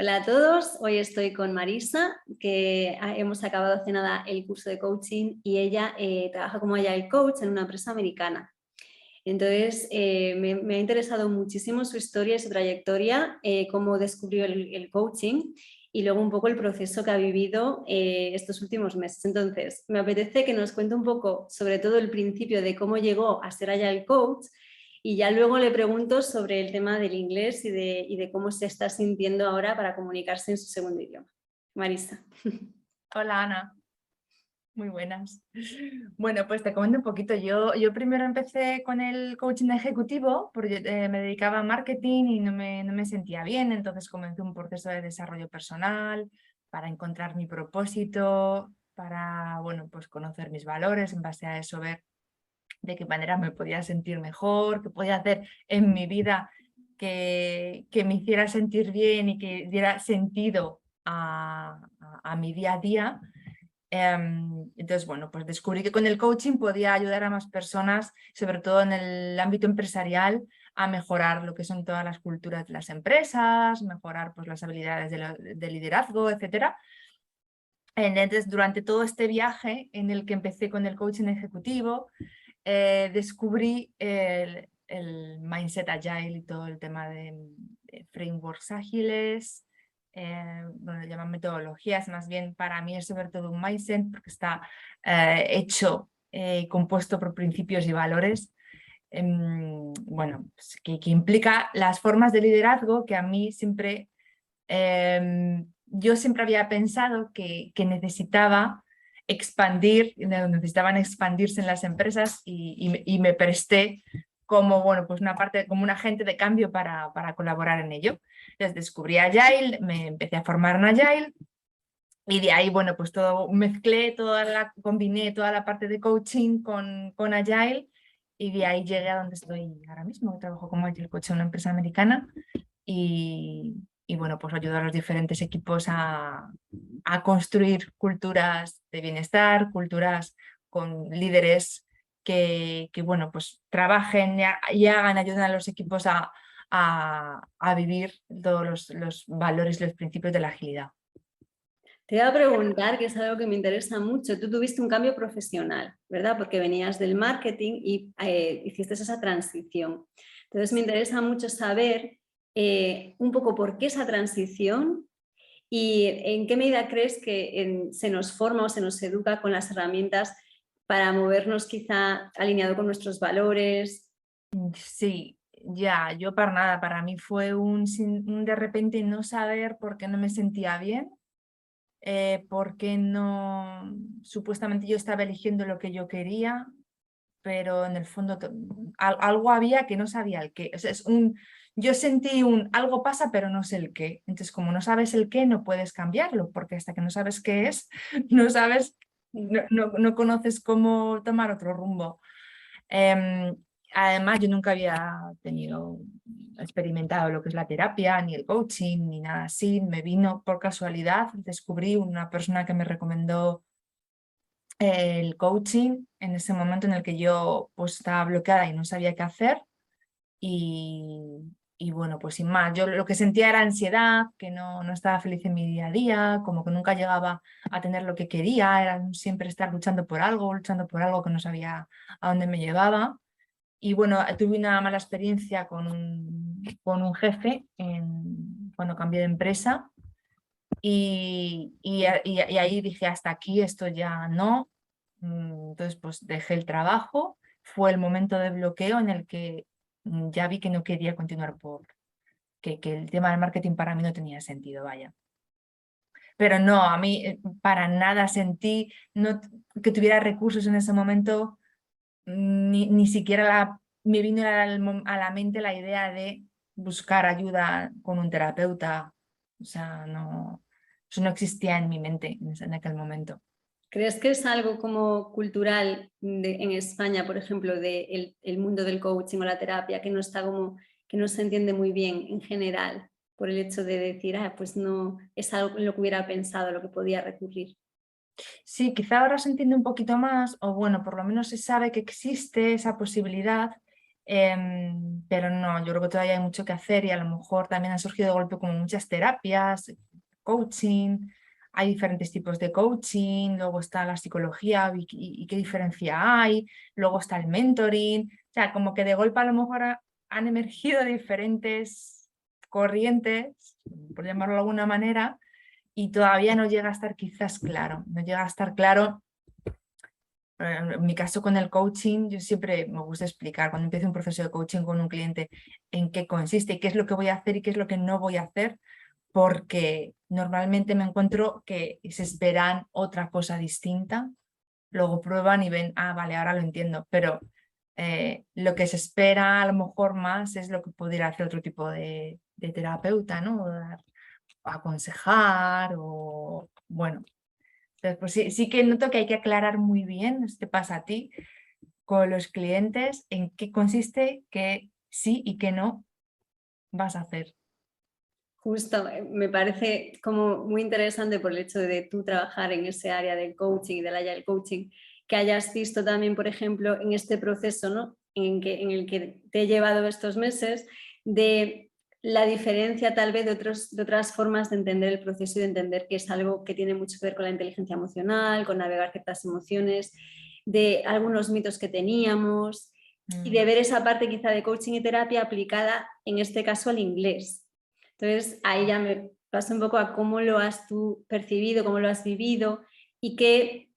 Hola a todos, hoy estoy con Marisa, que hemos acabado hace nada el curso de coaching y ella trabaja como Agile Coach en una empresa americana. Entonces, me ha interesado muchísimo su historia y su trayectoria, cómo descubrió el coaching y luego un poco el proceso que ha vivido estos últimos meses. Entonces, me apetece que nos cuente un poco sobre todo el principio de cómo llegó a ser Agile Coach. Y ya luego le pregunto sobre el tema del inglés y de cómo se está sintiendo ahora para comunicarse en su segundo idioma. Marisa. Hola Ana, muy buenas. Bueno, pues te comento un poquito. Yo primero empecé con el coaching ejecutivo porque me dedicaba a marketing y no me sentía bien, entonces comencé un proceso de desarrollo personal para encontrar mi propósito, para, bueno, pues conocer mis valores, en base a eso ver de qué manera me podía sentir mejor, qué podía hacer en mi vida que me hiciera sentir bien y que diera sentido a mi día a día. Entonces, bueno, pues descubrí que con el coaching podía ayudar a más personas, sobre todo en el ámbito empresarial, a mejorar lo que son todas las culturas de las empresas, mejorar pues, las habilidades de liderazgo, etc. Entonces, durante todo este viaje en el que empecé con el coaching ejecutivo, descubrí el mindset agile y todo el tema de frameworks ágiles, bueno, lo llaman metodologías, más bien para mí es sobre todo un mindset porque está hecho, compuesto por principios y valores, bueno, pues que implica las formas de liderazgo que a mí siempre, yo siempre había pensado que necesitaban expandirse en las empresas y me presté como, bueno, pues una parte, como un agente de cambio para colaborar en ello. Entonces descubrí Agile, me empecé a formar en Agile y de ahí, bueno, pues todo, combiné toda la parte de coaching con Agile y de ahí llegué a donde estoy ahora mismo. Trabajo como Agile Coach en una empresa americana y bueno, pues ayudar a los diferentes equipos a construir culturas de bienestar, culturas con líderes que bueno, pues trabajen y hagan, ayuden a los equipos a vivir todos los valores y los principios de la agilidad. Te voy a preguntar, que es algo que me interesa mucho. Tú tuviste un cambio profesional, ¿verdad? Porque venías del marketing y hiciste esa transición. Entonces, me interesa mucho saber un poco por qué esa transición y en qué medida crees que se nos forma o se nos educa con las herramientas para movernos quizá alineado con nuestros valores. Sí, ya, yo para nada, para mí fue un de repente no saber por qué no me sentía bien, porque no, supuestamente yo estaba eligiendo lo que yo quería, pero en el fondo algo había que no sabía el qué. O sea, yo sentí algo pasa, pero no sé el qué. Entonces, como no sabes el qué, no puedes cambiarlo, porque hasta que no sabes qué es, no sabes, no conoces cómo tomar otro rumbo. Em, Además, yo nunca había experimentado lo que es la terapia, ni el coaching, ni nada así. Me vino por casualidad, descubrí una persona que me recomendó el coaching en ese momento en el que yo pues estaba bloqueada y no sabía qué hacer y, y bueno, pues sin más, yo lo que sentía era ansiedad, que no estaba feliz en mi día a día, como que nunca llegaba a tener lo que quería, era siempre estar luchando por algo que no sabía a dónde me llevaba. Y bueno, tuve una mala experiencia con un jefe cuando cambié de empresa y ahí dije, hasta aquí, esto ya no. Entonces, pues dejé el trabajo. Fue el momento de bloqueo en el que ya vi que no quería continuar que el tema del marketing para mí no tenía sentido, vaya. Pero no, a mí para nada sentí que tuviera recursos en ese momento, ni siquiera me vino a la mente la idea de buscar ayuda con un terapeuta. O sea, no, eso no existía en mi mente en aquel momento. ¿Crees que es algo como cultural en España, por ejemplo, el mundo del coaching o la terapia, que no está como, que no se entiende muy bien en general por el hecho de decir, pues no es algo en lo que hubiera pensado, lo que podía recurrir? Sí, quizá ahora se entiende un poquito más, o bueno, por lo menos se sabe que existe esa posibilidad, Pero no, yo creo que todavía hay mucho que hacer y a lo mejor también han surgido de golpe como muchas terapias, coaching, hay diferentes tipos de coaching, luego está la psicología y qué diferencia hay, luego está el mentoring, o sea, como que de golpe a lo mejor han emergido diferentes corrientes, por llamarlo de alguna manera, y todavía no llega a estar quizás claro, no llega a estar claro. En mi caso con el coaching, yo siempre me gusta explicar cuando empiezo un proceso de coaching con un cliente en qué consiste y qué es lo que voy a hacer y qué es lo que no voy a hacer, porque normalmente me encuentro que se esperan otra cosa distinta, luego prueban y ven, ah, vale, ahora lo entiendo, pero lo que se espera a lo mejor más es lo que pudiera hacer otro tipo de terapeuta, ¿no? Aconsejar o, bueno. Entonces, pues sí que noto que hay que aclarar muy bien, esto te pasa a ti, con los clientes, en qué consiste, qué sí y qué no vas a hacer. Justo, me parece como muy interesante por el hecho de tú trabajar en ese área del coaching y del agile coaching, que hayas visto también, por ejemplo, en este proceso, ¿no? En el que te he llevado estos meses, de la diferencia tal vez de otras formas de entender el proceso y de entender que es algo que tiene mucho que ver con la inteligencia emocional, con navegar ciertas emociones, de algunos mitos que teníamos y de ver esa parte quizá de coaching y terapia aplicada en este caso al inglés. Entonces, ahí ya me paso un poco a cómo lo has tú percibido, cómo lo has vivido y qué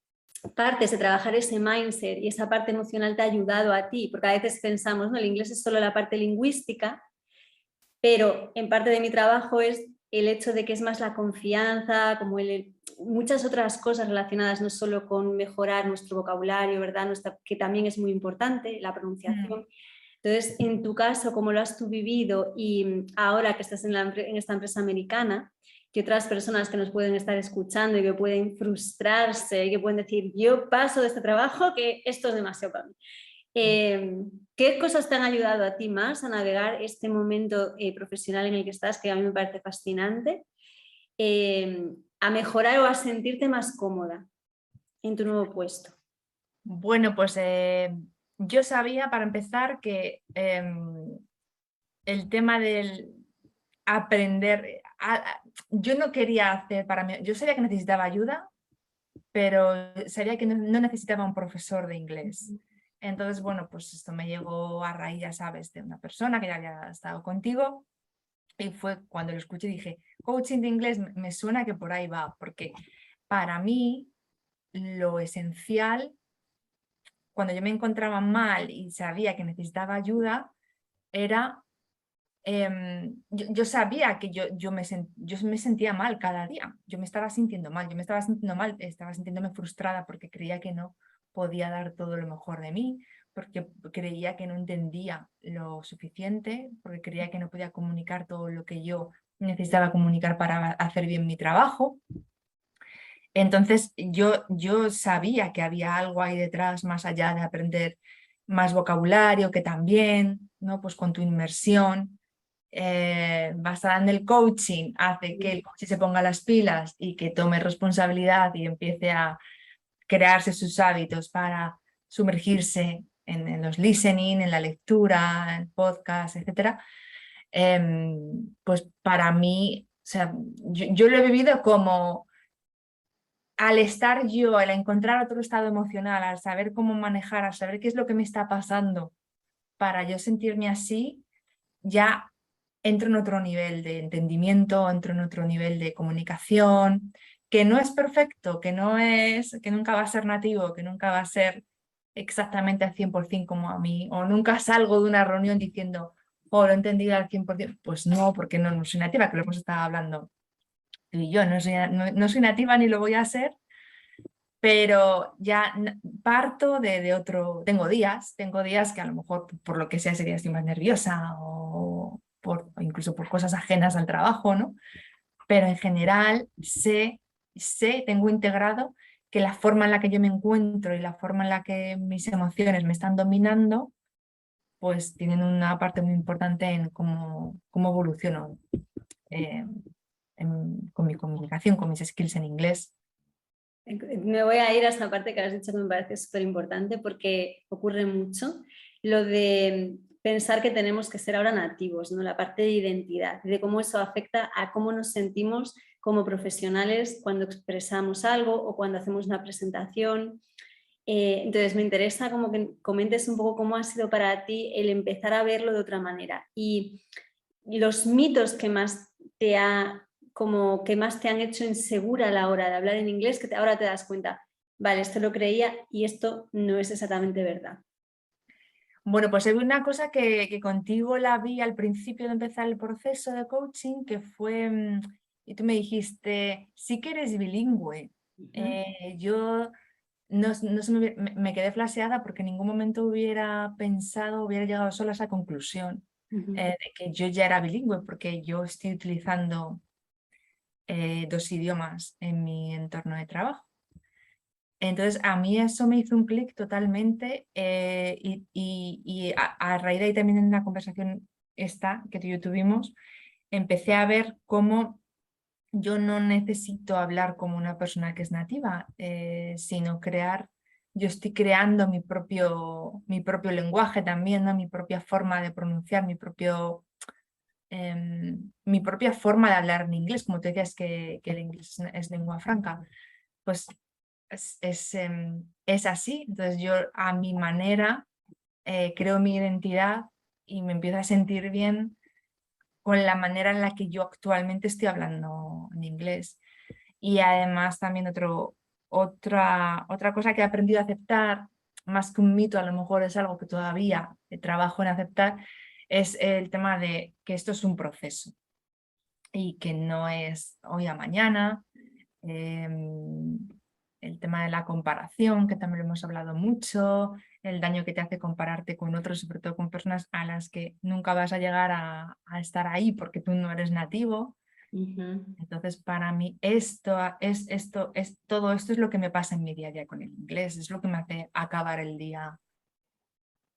partes de trabajar ese mindset y esa parte emocional te ha ayudado a ti, porque a veces pensamos, ¿no? El inglés es solo la parte lingüística, pero en parte de mi trabajo es el hecho de que es más la confianza, como muchas otras cosas relacionadas no solo con mejorar nuestro vocabulario, ¿verdad? Que también es muy importante, la pronunciación. Entonces, en tu caso, ¿cómo lo has tú vivido? Y ahora que estás en esta empresa americana, que otras personas que nos pueden estar escuchando y que pueden frustrarse y que pueden decir, yo paso de este trabajo, que esto es demasiado para mí. ¿Qué cosas te han ayudado a ti más a navegar este momento profesional en el que estás, que a mí me parece fascinante, a mejorar o a sentirte más cómoda en tu nuevo puesto? Bueno, pues yo sabía para empezar que el tema del aprender, yo no quería hacer para mí, yo sabía que necesitaba ayuda, pero sabía que no necesitaba un profesor de inglés. Entonces, bueno, pues esto me llegó a raíz, ya sabes, de una persona que ya había estado contigo y fue cuando lo escuché y dije, coaching de inglés, me suena que por ahí va, porque para mí lo esencial, cuando yo me encontraba mal y sabía que necesitaba ayuda, era, yo sabía que yo me sentía mal cada día, yo me estaba sintiendo mal, yo me estaba sintiendo mal, estaba sintiéndome frustrada porque creía que no podía dar todo lo mejor de mí, porque creía que no entendía lo suficiente, porque creía que no podía comunicar todo lo que yo necesitaba comunicar para hacer bien mi trabajo. Entonces yo sabía que había algo ahí detrás, más allá de aprender más vocabulario, que también, ¿no? Pues con tu inmersión basada en el coaching hace que el coach se ponga las pilas y que tome responsabilidad y empiece a crearse sus hábitos para sumergirse en los listening, en la lectura, en podcast, etc. Pues para mí, o sea, yo lo he vivido como al estar yo, al encontrar otro estado emocional, al saber cómo manejar, al saber qué es lo que me está pasando para yo sentirme así, ya entro en otro nivel de entendimiento, entro en otro nivel de comunicación, que no es perfecto, que nunca va a ser nativo, que nunca va a ser exactamente al 100% como a mí, o nunca salgo de una reunión diciendo, oh, lo he entendido al 100%, pues no, porque no soy nativa, que lo hemos estado hablando tú y yo, no soy nativa ni lo voy a ser, pero ya parto de otro, tengo días que a lo mejor por lo que sea ese día estoy más nerviosa o incluso por cosas ajenas al trabajo, ¿no? Pero en general tengo integrado que la forma en la que yo me encuentro y la forma en la que mis emociones me están dominando, pues tienen una parte muy importante en cómo evoluciono eh, con mi comunicación, con mis skills en inglés. Me voy a ir a esta parte que has dicho que me parece súper importante porque ocurre mucho. Lo de pensar que tenemos que ser ahora nativos, ¿no? La parte de identidad, de cómo eso afecta a cómo nos sentimos como profesionales cuando expresamos algo o cuando hacemos una presentación. Entonces me interesa como que comentes un poco cómo ha sido para ti el empezar a verlo de otra manera y los mitos que más que más te han hecho insegura a la hora de hablar en inglés, que ahora te das cuenta, vale, esto lo creía y esto no es exactamente verdad. Bueno, pues hay una cosa que contigo la vi al principio de empezar el proceso de coaching, que fue, y tú me dijiste, sí que eres bilingüe. Yo no se me quedé flaseada porque en ningún momento hubiera pensado, hubiera llegado sola a esa conclusión de que yo ya era bilingüe, porque yo estoy utilizando 2 idiomas en mi entorno de trabajo. Entonces, a mí eso me hizo un clic totalmente y a raíz de ahí también en una conversación esta que tú y yo tuvimos, empecé a ver cómo yo no necesito hablar como una persona que es nativa, sino yo estoy creando mi propio lenguaje también, ¿no? Mi propia forma de pronunciar, mi propia forma de hablar en inglés, como tú decías que el inglés es lengua franca, pues es así. Entonces yo a mi manera creo mi identidad y me empiezo a sentir bien con la manera en la que yo actualmente estoy hablando en inglés. Y además también otra cosa que he aprendido a aceptar, más que un mito, a lo mejor es algo que todavía trabajo en aceptar, es el tema de que esto es un proceso y que no es hoy a mañana. El tema de la comparación, que también lo hemos hablado mucho, el daño que te hace compararte con otros, sobre todo con personas a las que nunca vas a llegar a estar ahí porque tú no eres nativo. Entonces, para mí todo esto es lo que me pasa en mi día a día con el inglés, es lo que me hace acabar el día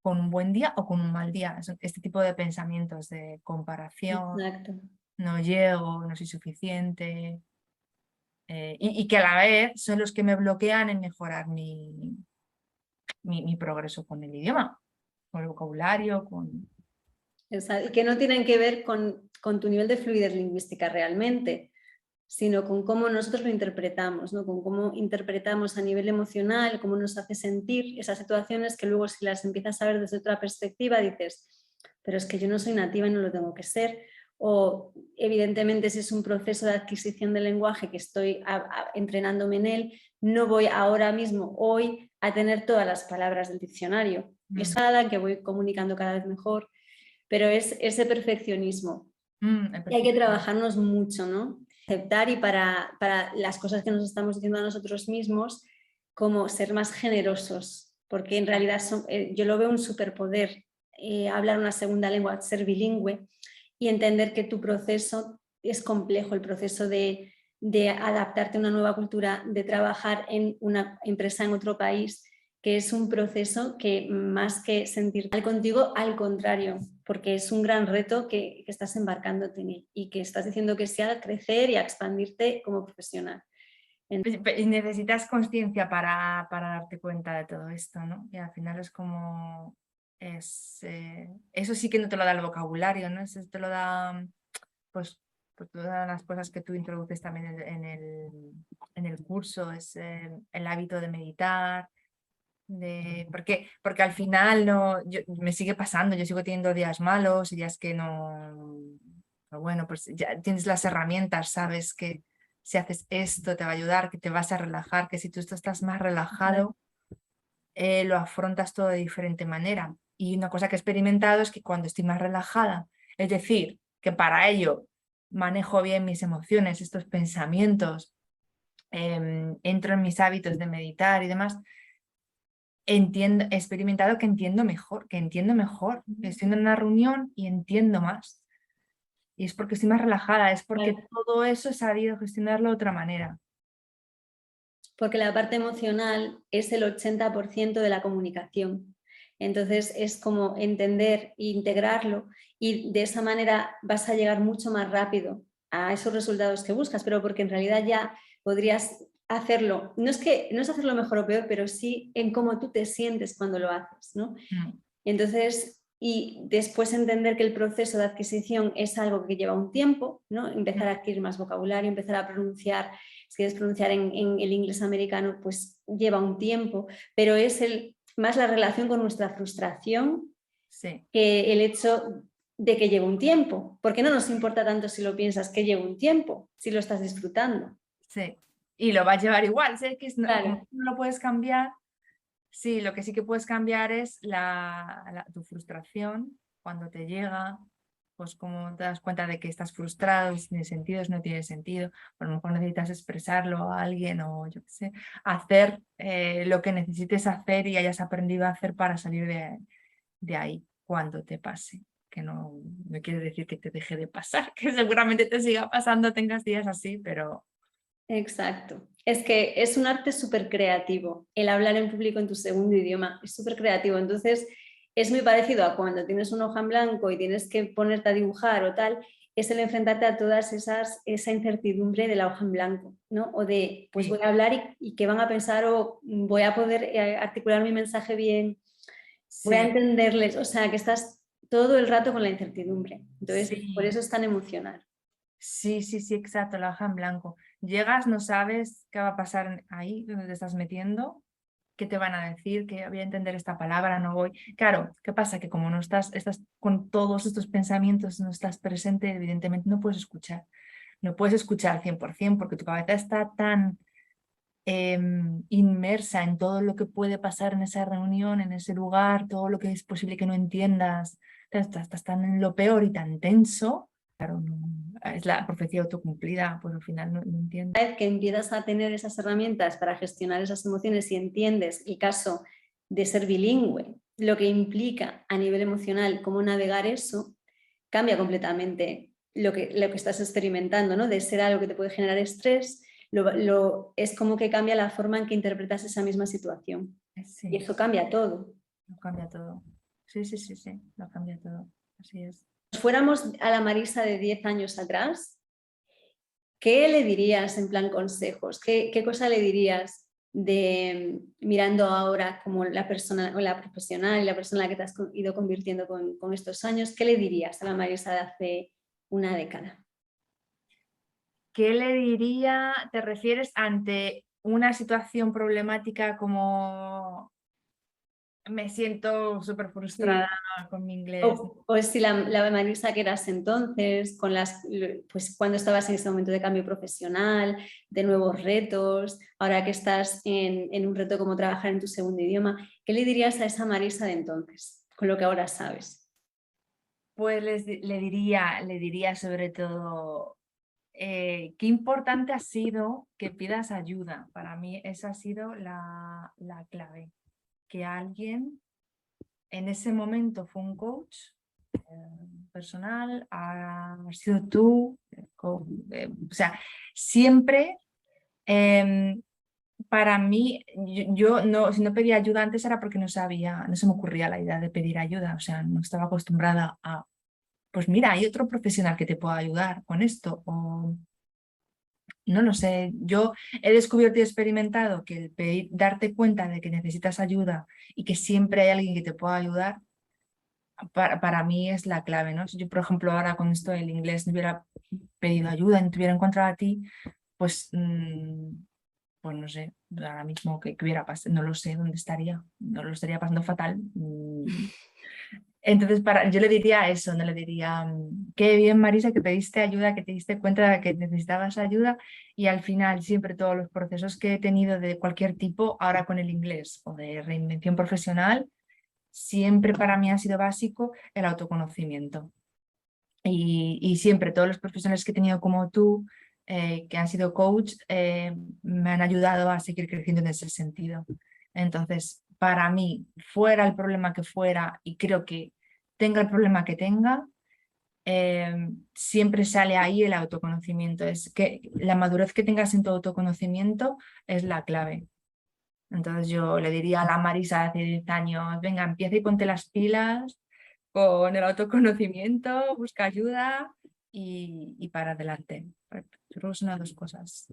con un buen día o con un mal día. Este tipo de pensamientos de comparación, Exacto. no llego, no soy suficiente, y que a la vez son los que me bloquean en mejorar mi progreso con el idioma, con el vocabulario, con... Y que no tienen que ver con tu nivel de fluidez lingüística realmente, sino con cómo nosotros lo interpretamos, ¿no? Con cómo interpretamos a nivel emocional, cómo nos hace sentir esas situaciones que luego si las empiezas a ver desde otra perspectiva dices, pero es que yo no soy nativa y no lo tengo que ser. O evidentemente si es un proceso de adquisición del lenguaje que estoy entrenándome en él, no voy ahora mismo, hoy, a tener todas las palabras del diccionario. Es nada que voy comunicando cada vez mejor, pero es ese perfeccionismo. Y hay que trabajarnos mucho, ¿no? Aceptar y para las cosas que nos estamos diciendo a nosotros mismos, como ser más generosos, porque en realidad yo lo veo un superpoder, hablar una segunda lengua, ser bilingüe y entender que tu proceso es complejo, el proceso de adaptarte a una nueva cultura, de trabajar en una empresa en otro país, que es un proceso que más que sentir mal contigo, al contrario, porque es un gran reto que estás embarcándote en él y que estás diciendo que sea crecer y a expandirte como profesional. Y necesitas conciencia para darte cuenta de todo esto, ¿no? Y al final es como... eso sí que no te lo da el vocabulario, ¿no? Eso te lo da, pues todas las cosas que tú introduces también en el curso, es el hábito de meditar, porque al final me sigue pasando, yo sigo teniendo días malos y días que no, pero bueno, pues ya tienes las herramientas, sabes que si haces esto te va a ayudar, que te vas a relajar, que si tú estás más relajado, lo afrontas todo de diferente manera. Y una cosa que he experimentado es que cuando estoy más relajada, es decir, que para ello manejo bien mis emociones, estos pensamientos, entro en mis hábitos de meditar y demás, he experimentado que entiendo mejor, Estoy en una reunión y entiendo más. Y es porque estoy más relajada, es porque todo eso he sabido gestionarlo de otra manera. Porque la parte emocional es el 80% de la comunicación. Entonces es como entender e integrarlo y de esa manera vas a llegar mucho más rápido a esos resultados que buscas, pero porque en realidad ya podrías hacerlo. No es hacerlo mejor o peor, pero sí en cómo tú te sientes cuando lo haces, ¿no? Entonces, y después entender que el proceso de adquisición es algo que lleva un tiempo, ¿no? Empezar a adquirir más vocabulario, empezar a pronunciar, si quieres pronunciar en el inglés americano, pues lleva un tiempo, pero es más la relación con nuestra frustración Sí. que el hecho de que lleve un tiempo, porque no nos importa tanto si lo piensas que lleva un tiempo, si lo estás disfrutando. Sí, y lo vas a llevar igual, sé que como Claro. no lo puedes cambiar, sí, lo que sí que puedes cambiar es tu frustración cuando te llega, pues como te das cuenta de que estás frustrado, si tiene sentido, si no tiene sentido, a lo mejor necesitas expresarlo a alguien o yo qué sé, hacer lo que necesites hacer y hayas aprendido a hacer para salir de ahí cuando te pase. Que no quiere decir que te deje de pasar, que seguramente te siga pasando, tengas días así, pero... Exacto. Es que es un arte súper creativo. El hablar en público en tu segundo idioma es súper creativo. Entonces, es muy parecido a cuando tienes una hoja en blanco y tienes que ponerte a dibujar o tal, es el enfrentarte a todas esa incertidumbre de la hoja en blanco, ¿no? O de, pues voy Sí. a hablar y qué van a pensar o voy a poder articular mi mensaje bien, voy a Sí, entenderles. O sea, que estás todo el rato con la incertidumbre. Entonces, por sí, eso es tan emocional. sí, sí, sí, exacto, la hoja en blanco. Llegas, no sabes qué va a pasar ahí donde te estás metiendo, qué te van a decir, que voy a entender esta palabra, no voy. Claro, ¿qué pasa? Que como no estás con todos estos pensamientos, no estás presente, evidentemente no puedes escuchar. No puedes escuchar 100% porque tu cabeza está tan inmersa en todo lo que puede pasar en esa reunión, en ese lugar, todo lo que es posible que no entiendas. Estás tan en lo peor y tan tenso. Claro, es la profecía autocumplida, pues al final no entiendo. Una vez que empiezas a tener esas herramientas para gestionar esas emociones y entiendes el caso de ser bilingüe, lo que implica a nivel emocional cómo navegar eso, cambia completamente lo que estás experimentando, ¿no? De ser algo que te puede generar estrés, es como que cambia la forma en que interpretas esa misma situación. Y Sí, eso cambia todo. lo cambia todo. Sí, sí, sí, sí, lo cambia todo. Así es. Si fuéramos a la Marisa de 10 años atrás, ¿qué le dirías en plan consejos? ¿Qué cosa le dirías de mirando ahora como la persona o la profesional y la persona en la que te has ido convirtiendo con estos años? ¿Qué le dirías a la Marisa de hace una década? ¿Qué le diría? ¿Te refieres ante una situación problemática como me siento súper frustrada Sí. con mi inglés? O si la Marisa que eras entonces, pues cuando estabas en ese momento de cambio profesional, de nuevos retos, ahora que estás en un reto como trabajar en tu segundo idioma, ¿qué le dirías a esa Marisa de entonces, con lo que ahora sabes? Pues le diría sobre todo, qué importante ha sido que pidas ayuda. Para mí esa ha sido la clave. Que alguien en ese momento fue un coach personal, has sido tú, o sea, siempre para mí, yo no, si no pedía ayuda antes era porque no sabía, no se me ocurría la idea de pedir ayuda, o sea, no estaba acostumbrada a, pues mira, hay otro profesional que te pueda ayudar con esto, o no lo sé, yo he descubierto y experimentado que darte cuenta de que necesitas ayuda y que siempre hay alguien que te pueda ayudar, para mí es la clave, ¿no? Si yo, por ejemplo, ahora con esto del inglés no hubiera pedido ayuda, no te hubiera encontrado a ti, pues, pues no sé, ahora mismo qué hubiera pasado, no lo sé dónde estaría, no lo estaría pasando fatal. Entonces, yo le diría eso, no le diría, qué bien, Marisa, que pediste ayuda, que te diste cuenta de que necesitabas ayuda y al final siempre todos los procesos que he tenido de cualquier tipo, ahora con el inglés o de reinvención profesional, siempre para mí ha sido básico el autoconocimiento. Y siempre todos los profesionales que he tenido como tú, que han sido coach, me han ayudado a seguir creciendo en ese sentido. Entonces, para mí, fuera el problema que fuera, y creo que tenga el problema que tenga, siempre sale ahí el autoconocimiento. Es que la madurez que tengas en tu autoconocimiento es la clave. Entonces yo le diría a la Marisa de hace 10 años, venga, empieza y ponte las pilas con el autoconocimiento, busca ayuda y para adelante. Yo creo que son las dos cosas.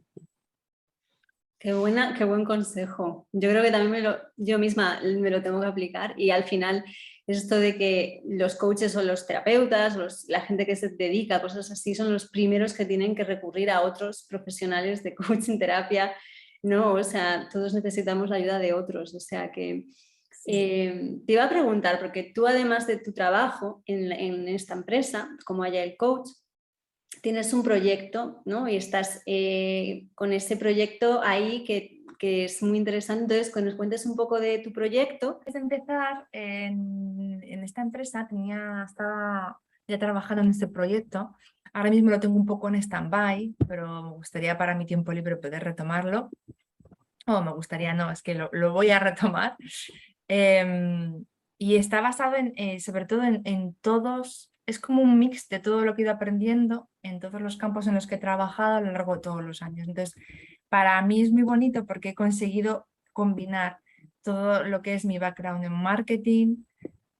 Qué buen consejo. Yo creo que también yo misma me lo tengo que aplicar y al final esto de que los coaches o los terapeutas, la gente que se dedica a cosas así son los primeros que tienen que recurrir a otros profesionales de coaching, terapia, ¿no? O sea, todos necesitamos la ayuda de otros. O sea que Sí. te iba a preguntar, porque tú además de tu trabajo en esta empresa como Agile Coach, tienes un proyecto, ¿no? Y estás con ese proyecto ahí que es muy interesante. Entonces, que nos cuentes un poco de tu proyecto. Antes de empezar en esta empresa estaba ya trabajando en este proyecto. Ahora mismo lo tengo un poco en stand-by, pero me gustaría para mi tiempo libre poder retomarlo. O me gustaría, no, es que lo voy a retomar. Y está basado sobre todo en todos, es como un mix de todo lo que he ido aprendiendo en todos los campos en los que he trabajado a lo largo de todos los años. Entonces, para mí es muy bonito porque he conseguido combinar todo lo que es mi background en marketing,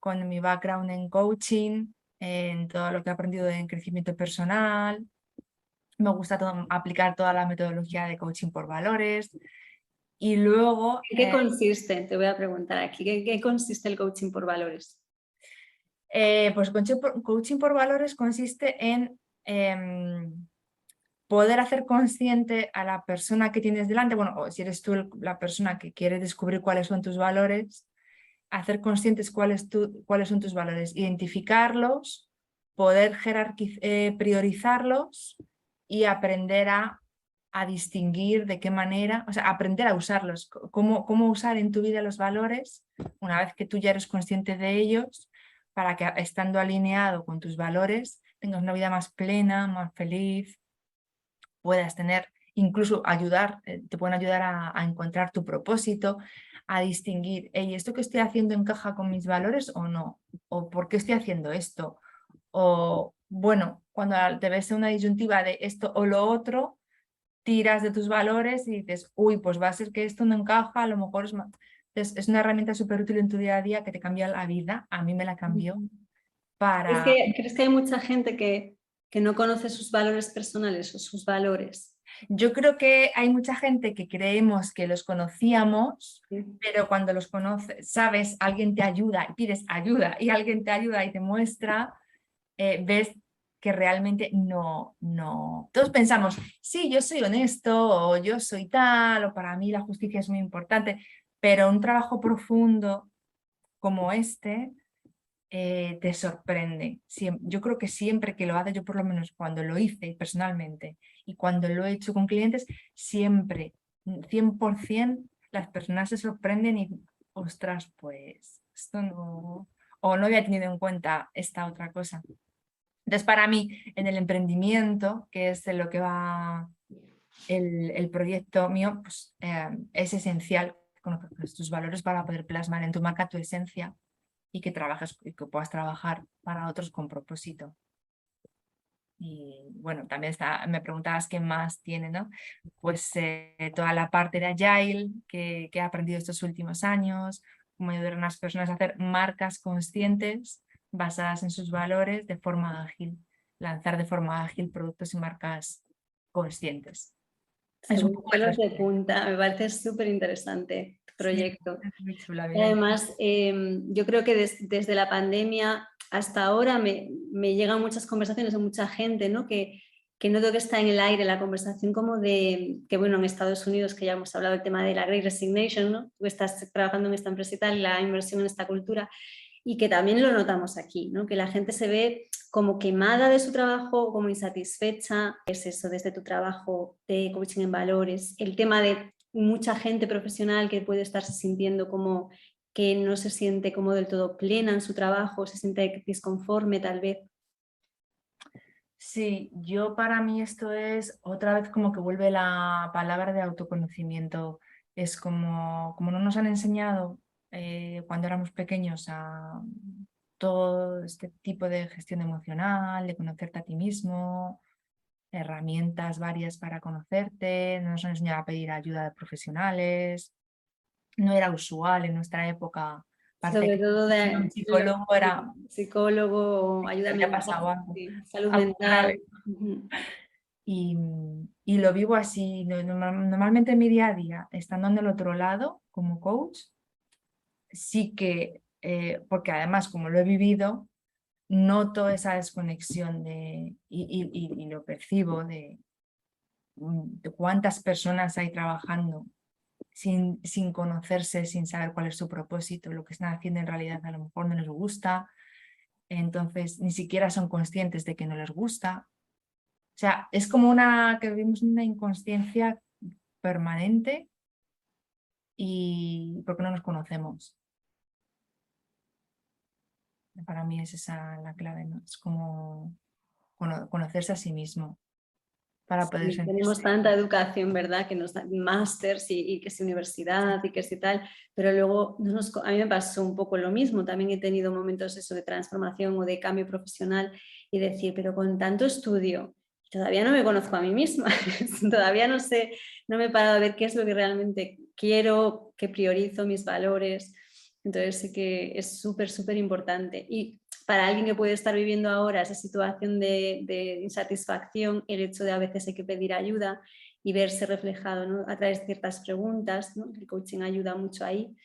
con mi background en coaching, en todo lo que he aprendido en crecimiento personal. Me gusta aplicar toda la metodología de coaching por valores. Y luego, ¿En qué consiste? Te voy a preguntar aquí. ¿En qué consiste el coaching por valores? pues coaching por valores consiste en poder hacer consciente a la persona que tienes delante, bueno, o si eres tú la persona que quiere descubrir cuáles son tus valores, hacer conscientes cuáles son tus valores, identificarlos, poder priorizarlos y aprender a distinguir de qué manera, o sea, aprender a usarlos, cómo usar en tu vida los valores una vez que tú ya eres consciente de ellos, para que estando alineado con tus valores tengas una vida más plena, más feliz, puedas tener, incluso te pueden ayudar a encontrar tu propósito, a distinguir, hey, ¿esto que estoy haciendo encaja con mis valores o no? ¿O por qué estoy haciendo esto? O bueno, cuando te ves en una disyuntiva de esto o lo otro, tiras de tus valores y dices, uy, pues va a ser que esto no encaja, a lo mejor es más. Entonces, es una herramienta súper útil en tu día a día que te cambia la vida. A mí me la cambió para... ¿Crees que hay mucha gente que no conoce sus valores personales o sus valores? Yo creo que hay mucha gente que creemos que los conocíamos, Sí. pero cuando los conoces, sabes, alguien te ayuda y pides ayuda y alguien te ayuda y te muestra, ves que realmente no. Todos pensamos, sí, yo soy honesto o yo soy tal o para mí la justicia es muy importante, pero un trabajo profundo como este te sorprende. Yo creo que siempre que lo haces, yo por lo menos cuando lo hice personalmente y cuando lo he hecho con clientes, siempre, 100%, las personas se sorprenden y, ostras, pues esto no, o no había tenido en cuenta esta otra cosa. Entonces, para mí, en el emprendimiento, que es de lo que va el proyecto mío, pues, es esencial conocer tus valores para poder plasmar en tu marca tu esencia y que trabajes y que puedas trabajar para otros con propósito. Y bueno, también me preguntabas qué más tiene, ¿no? Pues toda la parte de Agile que he aprendido estos últimos años, cómo ayudar a las personas a hacer marcas conscientes basadas en sus valores de forma ágil, lanzar de forma ágil productos y marcas conscientes. Es un Según poco el pelos de resumen. punta, me parece súper interesante tu Sí, proyecto. es muy chula, Y bien. además, yo creo que desde la pandemia hasta ahora me llegan muchas conversaciones de mucha gente, ¿no? Que noto que está en el aire la conversación como de, que bueno, en Estados Unidos, que ya hemos hablado del tema de la Great Resignation, ¿no? Tú estás trabajando en esta empresa y tal, la inversión en esta cultura, y que también lo notamos aquí, ¿no? Que la gente se ve como quemada de su trabajo, como insatisfecha. Es eso, desde tu trabajo de coaching en valores, el tema de mucha gente profesional que puede estarse sintiendo como que no se siente como del todo plena en su trabajo, se siente disconforme tal vez. Sí, yo para mí esto es otra vez como que vuelve la palabra de autoconocimiento. Es como no nos han enseñado cuando éramos pequeños a todo este tipo de gestión emocional, de conocerte a ti mismo, herramientas varias para conocerte, no nos han enseñado a pedir ayuda de profesionales, no era usual en nuestra época. Parece Sobre que todo ir a un de psicólogo era psicólogo, ayuda había mental, pasado algo, sí, salud algo mental. grave. Ujú. y lo vivo así. Normalmente en mi día a día, estando en el otro lado como coach, sí que, porque además como lo he vivido, noto esa desconexión y lo percibo de cuántas personas hay trabajando sin conocerse, sin saber cuál es su propósito, lo que están haciendo en realidad a lo mejor no les gusta, entonces ni siquiera son conscientes de que no les gusta. O sea, es como que vivimos una inconsciencia permanente y porque no nos conocemos. Para mí es esa la clave, ¿no? Es como conocerse a sí mismo para poder Sí, tenemos sentirse. tanta educación, ¿verdad? Que nos dan másters y que si universidad y que si tal, pero luego a mí me pasó un poco lo mismo. También he tenido momentos eso de transformación o de cambio profesional y decir, pero con tanto estudio, todavía no me conozco a mí misma, todavía no sé, no me he parado a ver qué es lo que realmente quiero, qué priorizo, mis valores. Entonces sí que es súper, súper importante. Y para alguien que puede estar viviendo ahora esa situación de insatisfacción, el hecho de a veces hay que pedir ayuda y verse reflejado, ¿no?, a través de ciertas preguntas, ¿no? El coaching ayuda mucho ahí,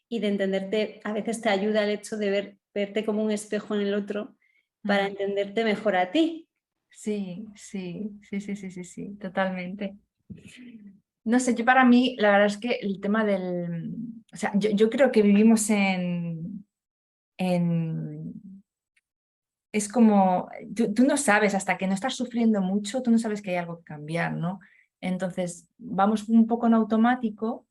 y de entenderte, a veces te ayuda el hecho de verte como un espejo en el otro para entenderte mejor a ti. Sí, sí, sí, sí, sí, sí, sí, totalmente. No sé, yo para mí, la verdad es que el tema o sea, yo creo que vivimos en, es como, tú no sabes, hasta que no estás sufriendo mucho, tú no sabes que hay algo que cambiar, ¿no? Entonces, vamos un poco en automático,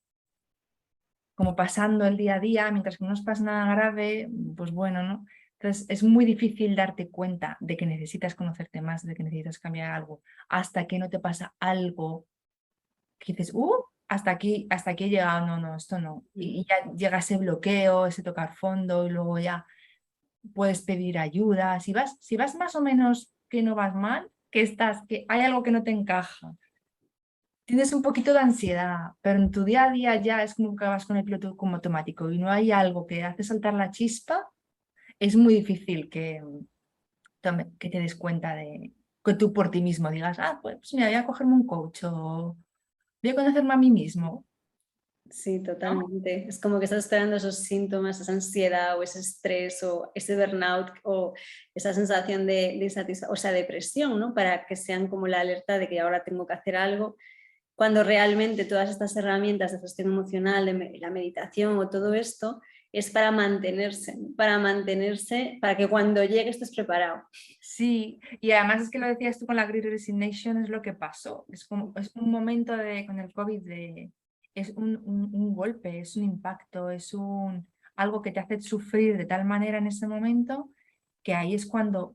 como pasando el día a día, mientras que no nos pasa nada grave, pues bueno, ¿no? Entonces, es muy difícil darte cuenta de que necesitas conocerte más, de que necesitas cambiar algo, hasta que no te pasa algo que dices, hasta aquí he llegado, no, no, esto no. Y ya llega ese bloqueo, ese tocar fondo, y luego ya puedes pedir ayuda. Si vas más o menos que no vas mal, que hay algo que no te encaja, tienes un poquito de ansiedad, pero en tu día a día ya es como que vas con el piloto como automático y no hay algo que hace saltar la chispa, es muy difícil que te des cuenta que tú por ti mismo digas, pues mira, voy a cogerme un coach o voy a conocerme a mí mismo, Sí, ¿no? totalmente. Es como que estás esperando esos síntomas, esa ansiedad o ese estrés o ese burnout o esa sensación de insatisfacción, o sea, depresión, ¿no? Para que sean como la alerta de que ahora tengo que hacer algo, cuando realmente todas estas herramientas de gestión emocional, de la meditación o todo esto, es para mantenerse, ¿no? Para mantenerse, para que cuando llegue estés preparado. Sí, y además es que lo decías tú con la Great Resignation, es lo que pasó. Es un momento con el COVID es un golpe, es un impacto, algo que te hace sufrir de tal manera en ese momento que ahí es cuando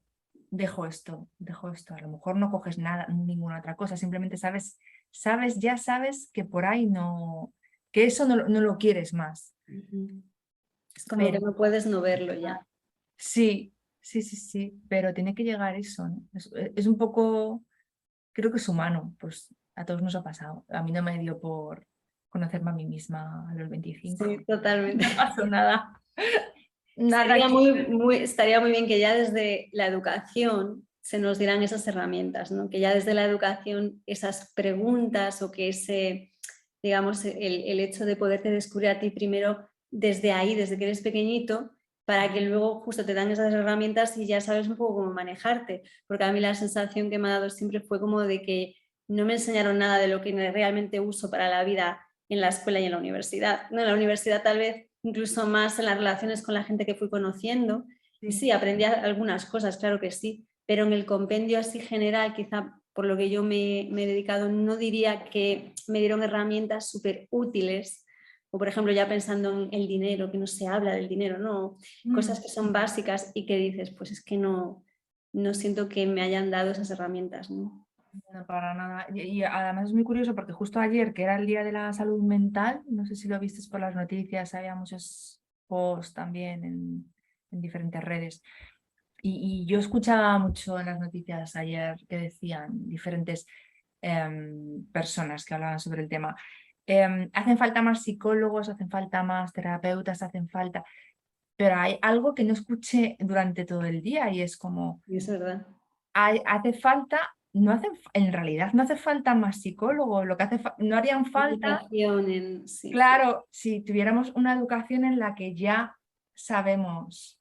dejo esto, dejo esto. A lo mejor no coges nada, ninguna otra cosa, simplemente ya sabes que por ahí no, que eso no lo quieres más. Es como que Pero no puedes no verlo ya. sí, sí, sí, sí, pero tiene que llegar eso, ¿no? Es un poco, creo que es humano, pues a todos nos ha pasado. A mí no me dio por conocerme a mí misma a los 25. Sí, totalmente. No pasó nada. Nada que... Estaría muy bien que ya desde la educación se nos dieran esas herramientas, ¿no? Que ya desde la educación esas preguntas o que digamos, el hecho de poderte descubrir a ti primero desde ahí, desde que eres pequeñito, para que luego justo te dan esas herramientas y ya sabes un poco cómo manejarte. Porque a mí la sensación que me ha dado siempre fue como de que no me enseñaron nada de lo que realmente uso para la vida en la escuela y en la universidad. No, en la universidad tal vez incluso más en las relaciones con la gente que fui conociendo. Y Sí, sí, aprendí algunas cosas, claro que sí, pero en el compendio así general, quizá por lo que yo me he dedicado, no diría que me dieron herramientas súper útiles, o por ejemplo ya pensando en el dinero, que no se habla del dinero, no, cosas que son básicas y que dices, pues es que no siento que me hayan dado esas herramientas, ¿no? no para nada. Y además es muy curioso porque justo ayer, que era el Día de la Salud Mental, no sé si lo viste por las noticias, había muchos posts también en diferentes redes. Y yo escuchaba mucho en las noticias ayer que decían diferentes personas que hablaban sobre el tema. Hacen falta más psicólogos, hacen falta más terapeutas, hacen falta, pero hay algo que no escuché durante todo el día y es como, Y es verdad. hace falta en realidad no hace falta más psicólogos, lo que no harían falta, Educación sí. claro, si tuviéramos una educación en la que ya sabemos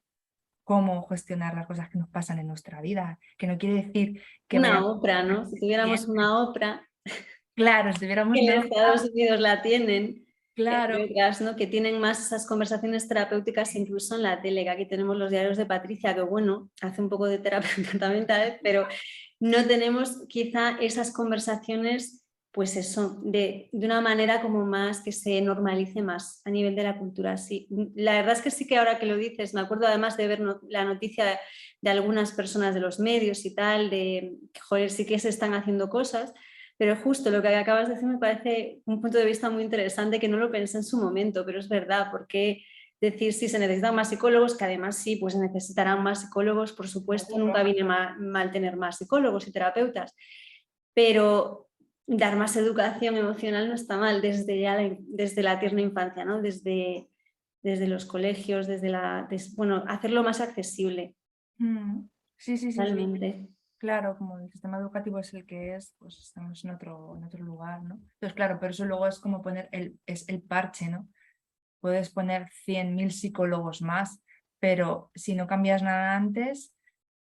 cómo gestionar las cosas que nos pasan en nuestra vida, que no quiere decir que Una vayamos Oprah, a ¿no? Si tuviéramos siempre. una Oprah, Claro, si tuviéramos que en una, Estados Unidos la tienen, claro, entre otras, ¿no? Que tienen más esas conversaciones terapéuticas incluso en la tele, que aquí tenemos los diarios de Patricia, que bueno, hace un poco de terapeuta también tal vez, pero no tenemos quizá esas conversaciones, pues eso, de una manera como más que se normalice más a nivel de la cultura. Sí. La verdad es que sí que ahora que lo dices, me acuerdo además de ver la noticia de algunas personas de los medios y tal, de que joder, sí que se están haciendo cosas, pero justo lo que acabas de decir me parece un punto de vista muy interesante que no lo pensé en su momento, pero es verdad, porque decir si se necesitan más psicólogos, que además sí, pues se necesitarán más psicólogos, por supuesto, nunca viene mal tener más psicólogos y terapeutas, pero dar más educación emocional no está mal desde la tierna infancia, ¿no? Desde los colegios, bueno, hacerlo más accesible, sí, sí, sí, sí. realmente. Claro, como el sistema educativo es el que es, pues estamos en otro lugar, ¿no? Entonces, claro, pero eso luego es como poner es el parche, ¿no? Puedes poner 100.000 psicólogos más, pero si no cambias nada antes,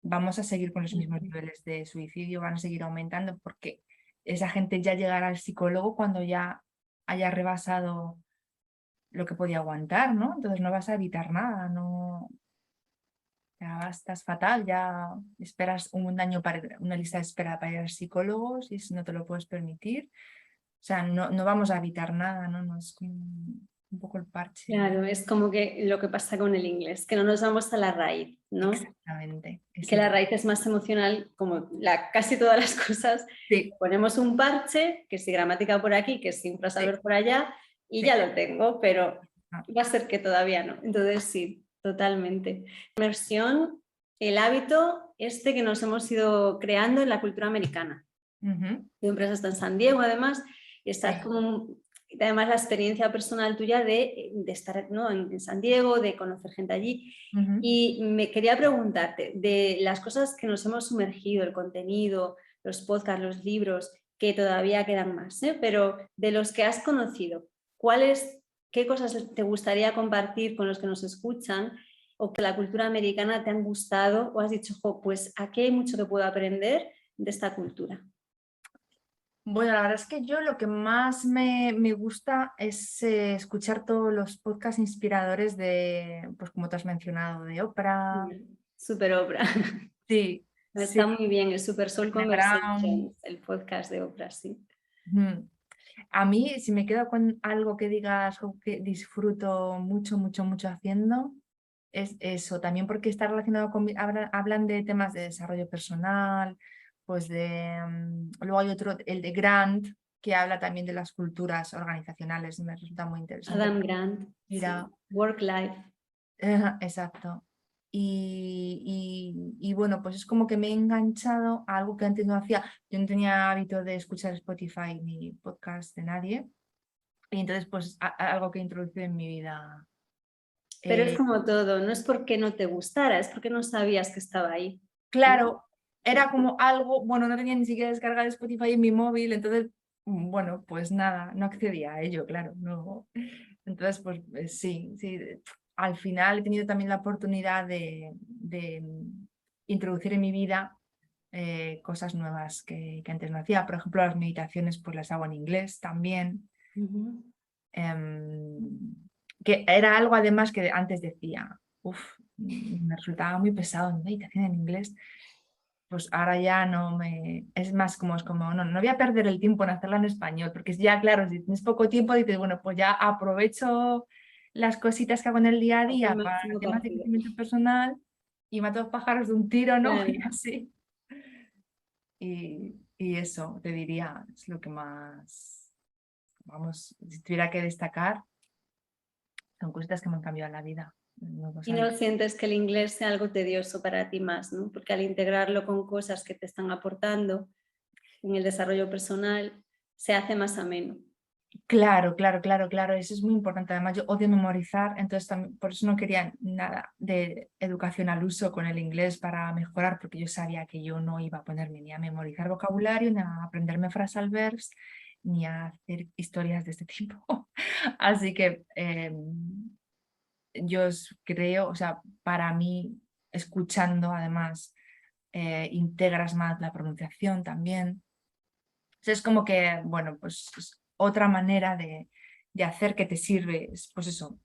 vamos a seguir con los mismos niveles de suicidio, van a seguir aumentando porque esa gente ya llegará al psicólogo cuando ya haya rebasado lo que podía aguantar, ¿no? Entonces no vas a evitar nada, no, ya estás fatal, ya esperas un año para una lista de espera para ir al psicólogo y si no te lo puedes permitir. O sea, no vamos a evitar nada, ¿no? No es como un poco el parche. Claro, es como que lo que pasa con el inglés, que no nos vamos a la raíz, ¿no? Exactamente. Que la raíz es más emocional, como casi todas las cosas. Sí, Ponemos un parche, que si gramática por aquí, que si sí, infrasaber por allá, y sí. ya lo tengo, pero Ah, va a ser que todavía no. Entonces sí, totalmente. Inmersión, el hábito este que nos hemos ido creando en la cultura americana. Tu empresa está en San Diego, además, y estás sí. como, además la experiencia personal tuya de estar, ¿no? en San Diego, de conocer gente allí. Y me quería preguntarte, de las cosas que nos hemos sumergido, el contenido, los podcasts, los libros, que todavía quedan más, pero de los que has conocido, qué cosas te gustaría compartir con los que nos escuchan o que la cultura americana te han gustado o has dicho, jo, pues aquí hay mucho que puedo aprender de esta cultura? Bueno, la verdad es que yo lo que más me gusta es escuchar todos los podcasts inspiradores de, pues como te has mencionado, de Oprah. Super obra. Sí, sí, Está muy bien, el Super Soul de Brown. Conversations, el podcast de Oprah, sí. Ujú. A mí, si me quedo con algo que digas o que disfruto mucho, mucho, mucho haciendo, es eso. También porque está relacionado con, hablan de temas de desarrollo personal, pues de, luego hay otro, el de Grant, que habla también de las culturas organizacionales y me resulta muy interesante. Adam Grant, Mira, sí. Work Life. exacto. Y bueno, pues es como que me he enganchado a algo que antes no hacía. Yo no tenía hábito de escuchar Spotify ni podcast de nadie. Y entonces, pues algo que he introducido en mi vida. Pero es Eh, como todo, no es porque no te gustara, es porque no sabías que estaba ahí, ¿no? claro, era como algo, bueno, no tenía ni siquiera descargado Spotify en mi móvil, entonces, bueno, pues nada, no accedía a ello, claro, no. Entonces, pues sí, sí, al final he tenido también la oportunidad de introducir en mi vida cosas nuevas que antes no hacía. Por ejemplo, las meditaciones pues las hago en inglés también. Ujú. Que era algo además que antes decía, uff, me resultaba muy pesado en meditación en inglés. Pues ahora ya no me... Es más como, no voy a perder el tiempo en hacerla en español, porque ya, claro, si tienes poco tiempo, dices, bueno, pues ya aprovecho las cositas que hago en el día a Saca el día para máximo temas de partido. crecimiento personal y mato dos pájaros de un tiro, ¿no? Claro. Y así. Y eso, te diría, es lo que más, vamos, si tuviera que destacar, son cositas que me han cambiado la vida. Y no sientes que el inglés sea algo tedioso para ti más, ¿no? Porque al integrarlo con cosas que te están aportando en el desarrollo personal, se hace más ameno. Claro, claro, claro, claro, eso es muy importante. Además, yo odio memorizar, entonces por eso no quería nada de educación al uso con el inglés para mejorar, porque yo sabía que yo no iba a ponerme ni a memorizar vocabulario, ni a aprenderme frases al verbs, ni a hacer historias de este tipo. Así que creo, o sea, para mí, escuchando además, integras más la pronunciación también. Es como que, bueno, pues es otra manera de hacer que te sirve, pues eso,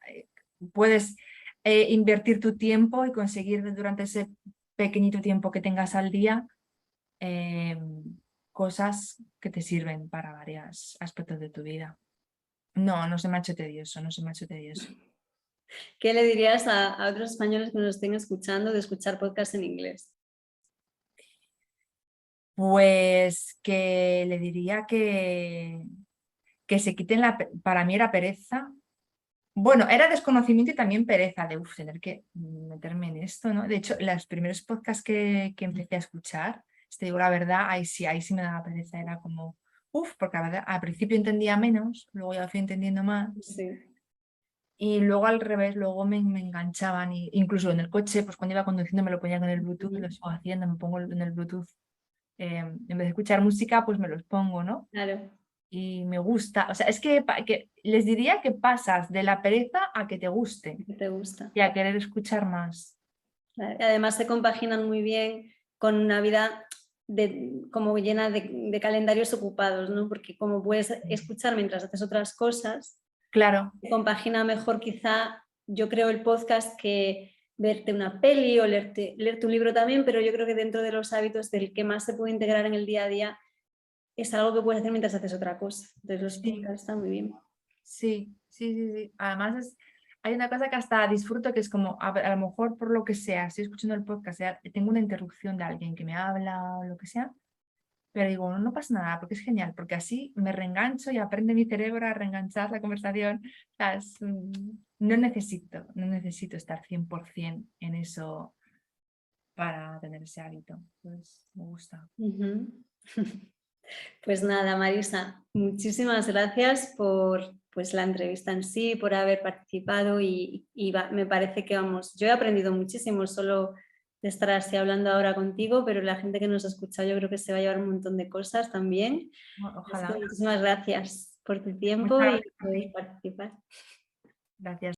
eh, puedes invertir tu tiempo y conseguir durante ese pequeñito tiempo que tengas al día eh, cosas que te sirven para varios aspectos de tu vida. No, no se me ha hecho tedioso, no se me ha hecho tedioso. ¿Qué le dirías a otros españoles que nos estén escuchando de escuchar podcasts en inglés? Pues que le diría que se quiten para mí era pereza. Bueno, era desconocimiento y también pereza de tener que meterme en esto, ¿no? De hecho, los primeros podcasts que empecé a escuchar, te digo la verdad, ahí sí me daba pereza, era como, porque la verdad, al principio entendía menos, luego ya fui entendiendo más, Sí. y luego al revés, luego me enganchaban, y incluso en el coche, pues cuando iba conduciendo me lo ponía con el Bluetooth, lo sigo haciendo, me pongo en el Bluetooth, en vez de escuchar música, pues me los pongo, ¿no? Claro, Y me gusta, o sea, es que les diría que pasas de la pereza a que te guste que te gusta. y a querer escuchar más. Además se compaginan muy bien con una vida como llena de calendarios ocupados, ¿no? Porque como puedes escuchar mientras haces otras cosas, Claro, se compagina mejor quizá, yo creo, el podcast que verte una peli o leerte un libro también, pero yo creo que dentro de los hábitos del que más se puede integrar en el día a día es algo que puedes hacer mientras haces otra cosa. Entonces los sí, podcasts están muy bien. sí, sí, sí, sí. Además hay una cosa que hasta disfruto que es como, a lo mejor por lo que sea, estoy escuchando el podcast, tengo una interrupción de alguien que me habla o lo que sea, pero digo, no, no pasa nada, porque es genial, porque así me reengancho y aprende mi cerebro a reenganchar la conversación. O sea, no necesito estar 100% en eso para tener ese hábito. Pues me gusta. Ujú. Pues nada, Marisa, muchísimas gracias por pues, la entrevista en sí, por haber participado me parece que vamos, yo he aprendido muchísimo solo de estar así hablando ahora contigo, pero la gente que nos ha escuchado yo creo que se va a llevar un montón de cosas también. Así que Ojalá. muchísimas gracias por tu tiempo Muchas y gracias a por ti. participar. Gracias.